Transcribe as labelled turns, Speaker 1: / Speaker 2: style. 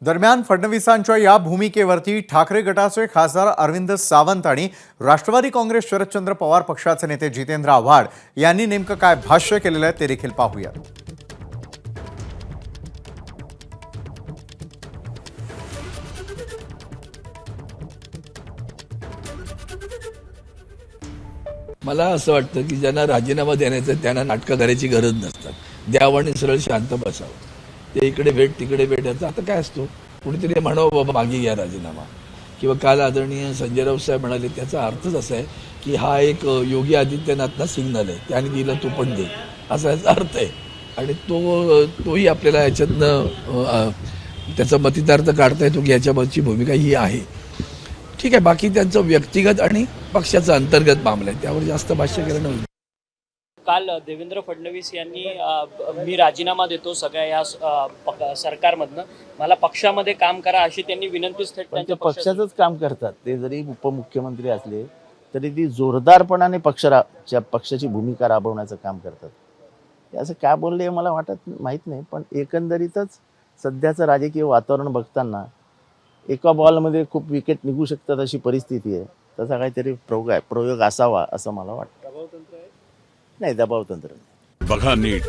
Speaker 1: दरम्यान फडणवीसांच्या या भूमिकेवरती ठाकरे गटाचे खासदार अरविंद सावंत आणि राष्ट्रवादी काँग्रेस शरदचंद्र पवार पक्षाचे नेते जितेंद्र आव्हाड यांनी नेमकं काय भाष्य केलेलं आहे ते देखील पाहूया।
Speaker 2: मला असं वाटतं की ज्यांना राजीनामा देण्याचं त्यांना नाटकं करायची गरज नसतात, द्यावं आणि सरळ शांत बसावं। ते इकडे भेट तिकडे भेट याचा आता काय असतो, कुणीतरी म्हणावं बाबा मागे घ्या राजीनामा, किंवा काल आदरणीय संजय राऊत साहेब म्हणाले त्याचा अर्थच असा आहे की हा एक योगी आदित्यनाथचा सिग्नल आहे, त्याने दिलं तू पण दे, असा याचा अर्थ आहे। आणि तोही आपल्याला याच्यातनं त्याचा मतितार्थ काढता येतो की याच्याबाबतची भूमिका ही आहे। ठीक आहे, बाकी त्यांचं व्यक्तिगत आणि पक्षाचा अंतर्गत मामला आहे, त्यावर जास्त भाष्य करणं होईल।
Speaker 3: काल देवेंद्र फडणवीस यांनी मी राजीनामा देतो सगळ्या या सरकारमधनं, मला पक्षामध्ये काम करा अशी त्यांनी विनंती थेट त्यांच्या
Speaker 4: पक्षाचंच काम करतात। ते जरी उपमुख्यमंत्री असले तरी ती जोरदारपणाने पक्षाची भूमिका राबवण्याचं काम करतात। ते असं काय बोलले मला माहीत नाही, पण एकंदरीतच सध्याचं राजकीय वातावरण बघताना एका बॉलमध्ये खूप विकेट निघू शकतात अशी परिस्थिती आहे। तसा काहीतरी प्रयोग असावा असं मला वाटतं। नाही, दबाव तंत्र
Speaker 5: बघा नीट,